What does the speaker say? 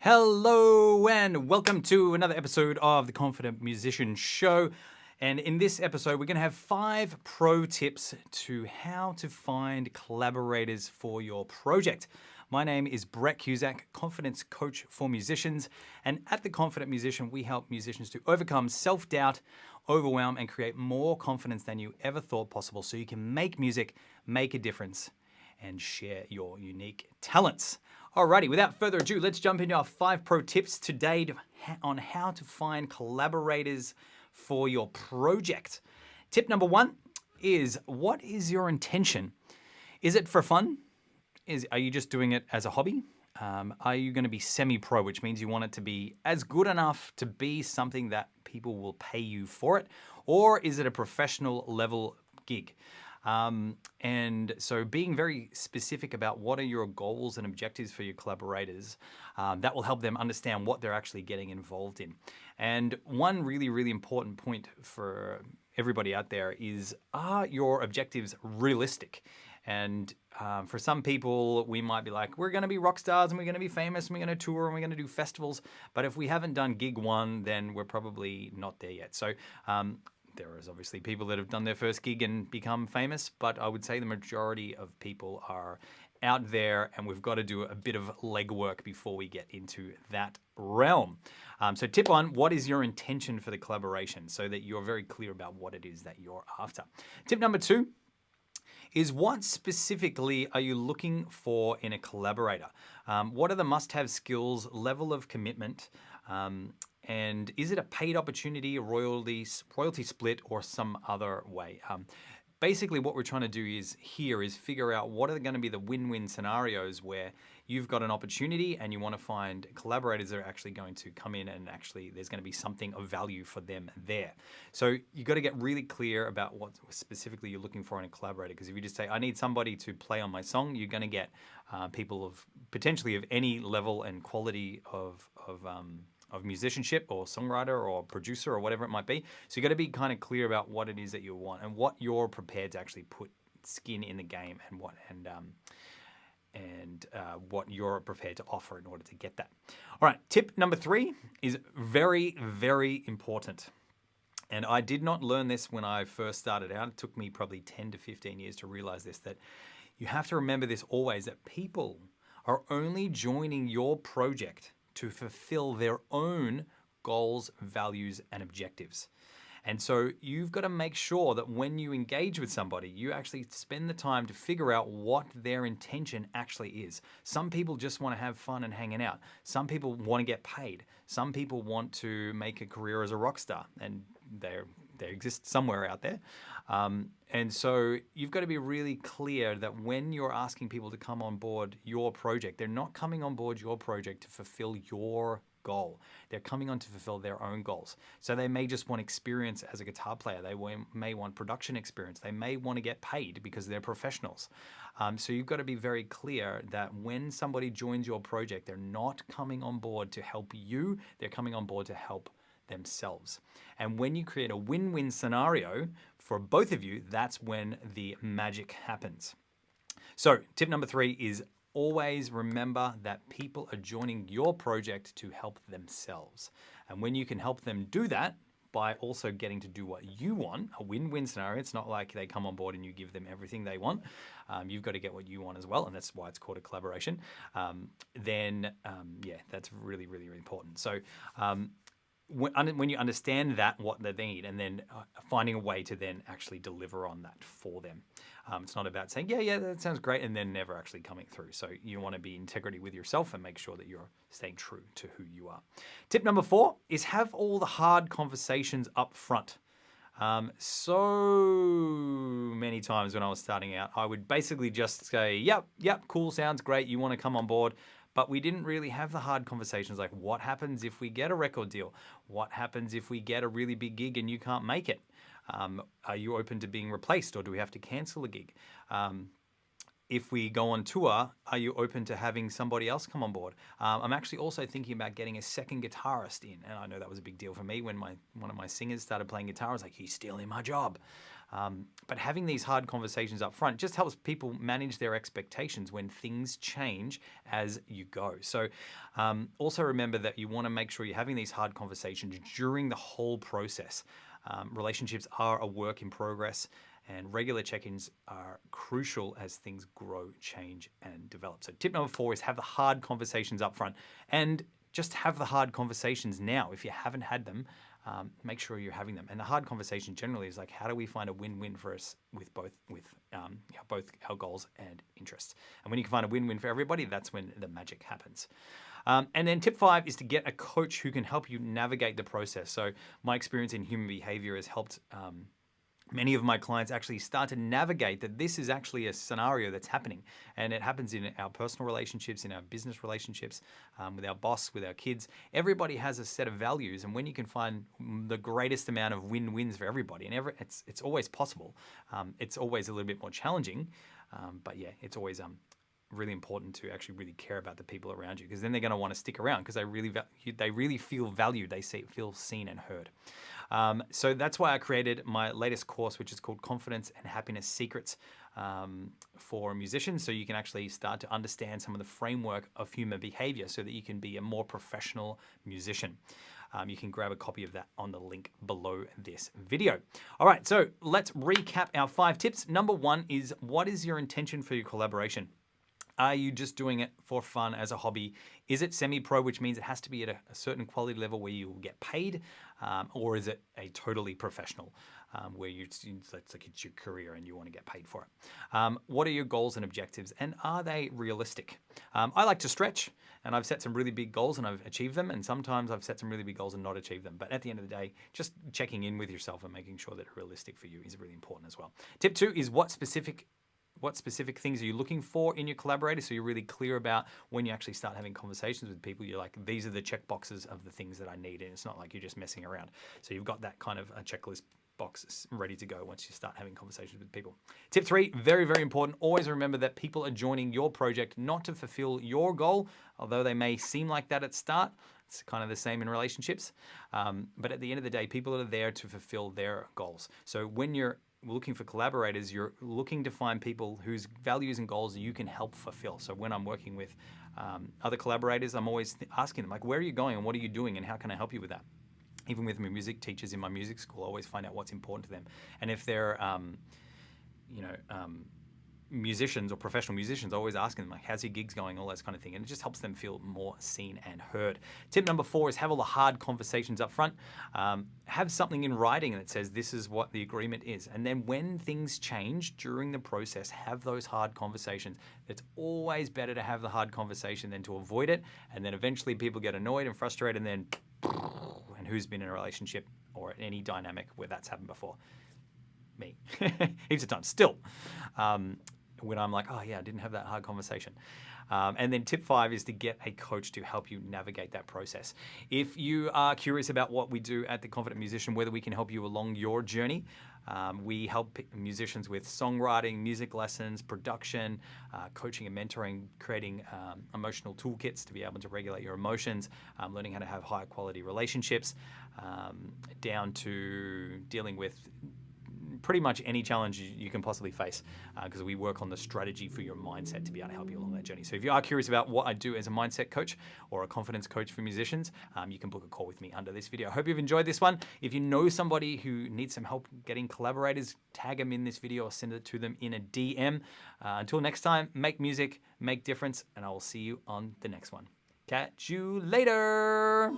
Hello and welcome to another episode of the Confident Musician Show. And in this episode, we're going to have 5 pro tips to how to find collaborators for your project. My name is Brett Cusack, confidence coach for musicians. And at The Confident Musician, we help musicians to overcome self-doubt, overwhelm, and create more confidence than you ever thought possible so you can make music, make a difference, and share your unique talents. Alrighty, without further ado, let's jump into our 5 pro tips today on how to find collaborators for your project. Tip number 1 is, what is your intention? Is it for fun? Are you just doing it as a hobby? Are you going to be semi-pro, which means you want it to be as good enough to be something that people will pay you for it? Or is it a professional level gig? And so being very specific about what are your goals and objectives for your collaborators, that will help them understand what they're actually getting involved in. And one really, really important point for everybody out there is, are your objectives realistic? And for some people, we might be like, we're going to be rock stars and we're going to be famous and we're going to tour and we're going to do festivals. But if we haven't done gig 1, then we're probably not there yet. So there is obviously people that have done their first gig and become famous, but I would say the majority of people are out there and we've got to do a bit of legwork before we get into that realm. So tip 1, what is your intention for the collaboration so that you're very clear about what it is that you're after. Tip number 2 is, what specifically are you looking for in a collaborator? What are the must-have skills, level of commitment, and is it a paid opportunity, a royalty split, or some other way? Basically, what we're trying to do is figure out what are going to be the win-win scenarios where you've got an opportunity and you want to find collaborators that are actually going to come in and actually there's going to be something of value for them there. So you've got to get really clear about what specifically you're looking for in a collaborator, because if you just say, I need somebody to play on my song, you're going to get people of potentially of any level and quality of musicianship or songwriter or producer or whatever it might be. So you got to be kind of clear about what it is that you want and what you're prepared to actually put skin in the game and what you're prepared to offer in order to get that. All right, tip number 3 is very, very important. And I did not learn this when I first started out. It took me probably 10 to 15 years to realize this, that you have to remember this always, that people are only joining your project to fulfill their own goals, values, and objectives. And so you've got to make sure that when you engage with somebody, you actually spend the time to figure out what their intention actually is. Some people just want to have fun and hanging out. Some people want to get paid. Some people want to make a career as a rock star, and they exist somewhere out there. And so you've got to be really clear that when you're asking people to come on board your project, they're not coming on board your project to fulfill your goal. They're coming on to fulfill their own goals. So they may just want experience as a guitar player. They may want production experience. They may want to get paid because they're professionals. So you've got to be very clear that when somebody joins your project, they're not coming on board to help you. They're coming on board to help themselves. And when you create a win-win scenario for both of you, that's when the magic happens. So tip number 3 is, always remember that people are joining your project to help themselves. And when you can help them do that by also getting to do what you want, a win-win scenario, it's not like they come on board and you give them everything they want. You've got to get what you want as well, and that's why it's called a collaboration. Then that's really, really, really important. So when you understand that, what they need, and then finding a way to then actually deliver on that for them. It's not about saying, yeah, that sounds great, and then never actually coming through. So you want to be in integrity with yourself and make sure that you're staying true to who you are. Tip number 4 is, have all the hard conversations up front. So many times when I was starting out, I would basically just say, yep, cool, sounds great, you want to come on board. But we didn't really have the hard conversations like, what happens if we get a record deal? What happens if we get a really big gig and you can't make it? Are you open to being replaced, or do we have to cancel a gig? If we go on tour, are you open to having somebody else come on board? I'm actually also thinking about getting a second guitarist in. And I know that was a big deal for me when one of my singers started playing guitar. I was like, he's stealing my job. But having these hard conversations up front just helps people manage their expectations when things change as you go. So also remember that you want to make sure you're having these hard conversations during the whole process. Relationships are a work in progress, and regular check-ins are crucial as things grow, change, and develop. So tip number 4 is have the hard conversations up front, and just have the hard conversations now. If you haven't had them, make sure you're having them. And the hard conversation generally is like, how do we find a win-win for us with both our goals and interests? And when you can find a win-win for everybody, that's when the magic happens. And then tip 5 is to get a coach who can help you navigate the process. So my experience in human behavior has helped many of my clients actually start to navigate that this is actually a scenario that's happening. And it happens in our personal relationships, in our business relationships, with our boss, with our kids. Everybody has a set of values. And when you can find the greatest amount of win-wins for everybody, and it's always possible. It's always a little bit more challenging. But yeah, it's always really important to actually really care about the people around you, because then they're going to want to stick around because they really feel valued. They feel seen and heard. So that's why I created my latest course, which is called Confidence and Happiness Secrets for musicians. So you can actually start to understand some of the framework of human behavior so that you can be a more professional musician. You can grab a copy of that on the link below this video. All right, so let's recap our 5 tips. Number 1 is, what is your intention for your collaboration? Are you just doing it for fun as a hobby? Is it semi-pro, which means it has to be at a certain quality level where you will get paid? Or is it a totally professional where it's your career and you want to get paid for it? What are your goals and objectives, and are they realistic? I like to stretch, and I've set some really big goals and I've achieved them, and sometimes I've set some really big goals and not achieved them. But at the end of the day, just checking in with yourself and making sure that they're realistic for you is really important as well. Tip 2 is, what specific things are you looking for in your collaborators? So you're really clear about when you actually start having conversations with people, you're like, these are the check boxes of the things that I need. And it's not like you're just messing around. So you've got that kind of a checklist box ready to go once you start having conversations with people. Tip 3, very, very important. Always remember that people are joining your project not to fulfill your goal, although they may seem like that at start. It's kind of the same in relationships. But at the end of the day, people are there to fulfill their goals. So when you're looking for collaborators, you're looking to find people whose values and goals you can help fulfill. So when I'm working with other collaborators, I'm always asking them, like, where are you going and what are you doing and how can I help you with that? Even with my music teachers in my music school, I always find out what's important to them. And if they're, musicians or professional musicians, always asking them, like, how's your gigs going, all that kind of thing. And it just helps them feel more seen and heard. Tip number 4 is have all the hard conversations up front. Have something in writing that says this is what the agreement is. And then when things change during the process, have those hard conversations. It's always better to have the hard conversation than to avoid it. And then eventually people get annoyed and frustrated, and then, and who's been in a relationship or any dynamic where that's happened before? Me. Heaps of times still. When I'm like, oh yeah, I didn't have that hard conversation. And then tip 5 is to get a coach to help you navigate that process. If you are curious about what we do at The Confident Musician, whether we can help you along your journey, we help musicians with songwriting, music lessons, production, coaching and mentoring, creating emotional toolkits to be able to regulate your emotions, learning how to have high quality relationships, down to dealing with pretty much any challenge you can possibly face, because we work on the strategy for your mindset to be able to help you along that journey. So if you are curious about what I do as a mindset coach or a confidence coach for musicians, you can book a call with me under this video. I hope you've enjoyed this one. If you know somebody who needs some help getting collaborators, tag them in this video or send it to them in a DM. Until next time, make music, make difference, and I will see you on the next one. Catch you later.